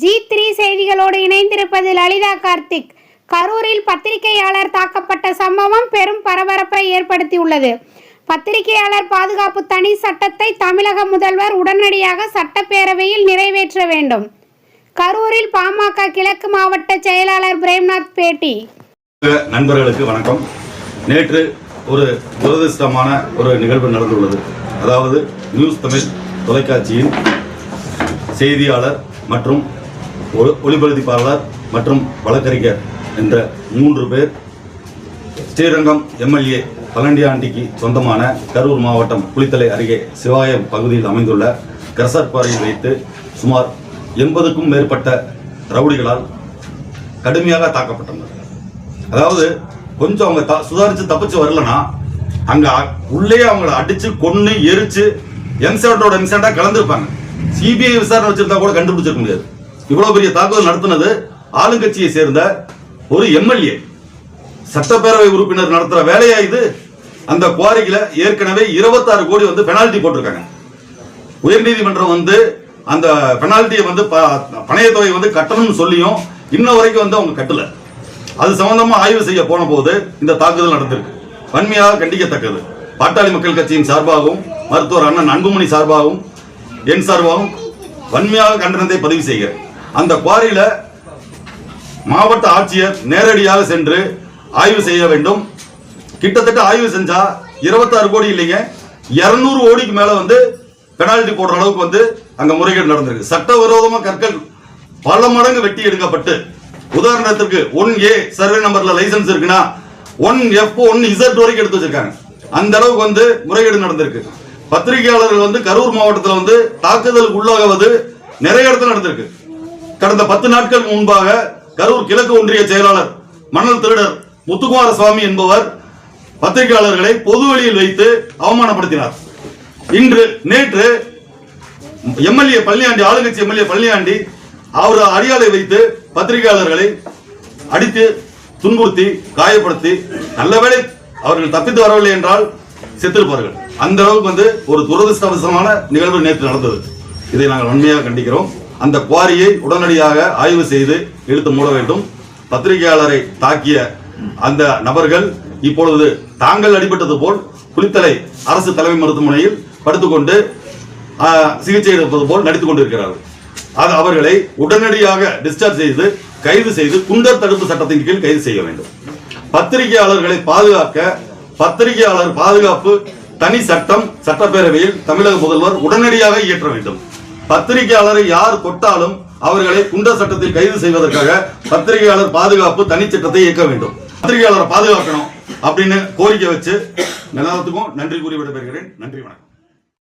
G3 செய்திகளோடு இணைந்திருப்பது லலிதா கார்த்திக். கரூரில் பத்திரிகையாளர் தாக்கப்பட்ட சம்பவம் பெரும் பரபரப்பை ஏற்படுத்தியுள்ளது. பத்திரிகையாளர் பாதுகாப்பு தனி சட்டத்தை தமிழக முதல்வர் உடனடியாக சட்டப்பேரவையில் நிறைவேற்ற வேண்டும். கரூரில் பாமக கிழக்கு மாவட்ட செயலாளர் பிரேம்நாத் பேட்டி. நண்பர்களுக்கு வணக்கம். நேற்று ஒரு துரதிர்ஷ்டமான ஒரு நிகழ்வு நடந்துள்ளது. அதாவது நியூஸ் தமிழ் தொலைக்காட்சியின் செய்தியாளர் மற்றும் ஒளிபரப்பாளர் மற்றும் வழக்கறிஞர் என்ற 3 பேர் ஸ்ரீரங்கம் எம்எல்ஏ பழனியாண்டிக்கு சொந்தமான கரூர் மாவட்டம் குளித்தலை அருகே சிவாயம் பகுதியில் அமைந்துள்ள கிரசர் குவாரியில் வைத்து சுமார் 80க்கும் மேற்பட்ட ரவுடிகளால் கடுமையாக தாக்கப்பட்டனர். அதாவது கொஞ்சம் அவங்க சுதாரித்து தப்பிச்சு வரலன்னா அங்க உள்ளே அவங்களை அடிச்சு கொன்னு எரிச்சு எம்செட்டோட எம்செட்டா கலந்துருப்பாங்க. சிபிஐ விசாரணை வச்சிருந்தா கூட கண்டுபிடிச்சிருக்க முடியாது. இவ்வளவு பெரிய தாக்குதல் நடத்தினது ஆளுங்கட்சியை சேர்ந்த ஒரு எம்எல்ஏ, சட்டப்பேரவை உறுப்பினர் நடத்துற வேலையா இது? அந்த குவாரியில ஏற்கனவே 26 கோடி பெனால்டி போட்டிருக்காங்க. உயர்நீதிமன்றம் அந்த பெனால்டியை பணைய தொகை கட்டணும்னு சொல்லியும் இன்ன வரைக்கும் அவங்க கட்டல. அது சம்பந்தமா ஆய்வு செய்ய போன போது இந்த தாக்குதல் நடந்திருக்கு. வன்மையாக கண்டிக்கத்தக்கது. பாட்டாளி மக்கள் கட்சியின் சார்பாகவும் மருத்துவர் அண்ணன் அன்புமணி சார்பாகவும் என் சார்பாகவும் வன்மையாக கண்டனத்தை பதிவு செய்கிறேன். அந்த குவாரியில மாவட்ட ஆட்சியர் நேரடியாக சென்று ஆய்வு செய்ய வேண்டும். கிட்டத்தட்ட ஆய்வு செஞ்சா 26 கோடி இல்லைங்க, 200 கோடிக்கு மேல பெனால்டி போடுற அளவுக்கு அங்க முறைகேடு நடந்திருக்கு. சட்டவிரோதமா கற்கள் பல மடங்கு வெட்டி எடுக்கப்பட்டு, உதாரணத்திற்கு 1A சர்வே நம்பர்ல லைசன்ஸ் இருக்குன்னா 1F 1Z வரைக்கும் எடுத்து வச்சிருக்காங்க. அந்த அளவுக்கு முறைகேடு நடந்திருக்கு. பத்திரிகையாளர்கள் கரூர் மாவட்டத்தில் தாக்குதலுக்கு உள்ளாகுவது நிறைய இடத்துல நடந்திருக்கு. கடந்த 10 நாட்கள் முன்பாக கரூர் கிழக்கு ஒன்றிய செயலாளர் மணல் திருடர் முத்துக்குமார சுவாமி என்பவர் பத்திரிகையாளர்களை பொது வெளியில் வைத்து அவமானப்படுத்தினார். நேற்று எம்எல்ஏ பழனியாண்டி, ஆளுங்கட்சி எம்எல்ஏ பழனியாண்டி அவர் அடியாளை வைத்து பத்திரிகையாளர்களை அடித்து துன்புறுத்தி காயப்படுத்தி, நல்லவேளை அவர்கள் தப்பித்து வரவில்லை என்றால் செத்திருப்பார்கள். அந்த அளவுக்கு ஒரு துரதிர்ஷ்டவசமான நிகழ்வு நேற்று நடந்தது. இதை நாங்கள் வன்மையாக கண்டிக்கிறோம். அந்த குவாரியை உடனடியாக ஆய்வு செய்து இழுத்து மூட வேண்டும். பத்திரிகையாளரை தாக்கிய அந்த நபர்கள் இப்பொழுது தாங்கள் அடிபட்டது போல் குளித்தலை அரசு தலைமை மருத்துவமனையில் படுத்துக்கொண்டு சிகிச்சை எடுப்பது போல் நடித்துக் கொண்டிருக்கிறார்கள். அது அவர்களை உடனடியாக டிஸ்சார்ஜ் செய்து கைது செய்து குண்டர் தடுப்பு சட்டத்தின் கீழ் கைது செய்ய வேண்டும். பத்திரிகையாளர்களை பாதுகாக்க பத்திரிகையாளர் பாதுகாப்பு தனி சட்டம் சட்டப்பேரவையில் தமிழக முதல்வர் உடனடியாக இயற்ற வேண்டும். பத்திரிகையாளரை யார் தொட்டாலும் அவர்களை குண்டர் சட்டத்தில் கைது செய்வதற்காக பத்திரிகையாளர் பாதுகாப்பு தனி சட்டத்தை இயக்க வேண்டும். பத்திரிகையாளரை பாதுகாக்கணும் அப்படின்னு கோரிக்கை வச்சு எல்லாத்துக்கும் நன்றி கூறி விடைபெறுகிறேன். நன்றி, வணக்கம்.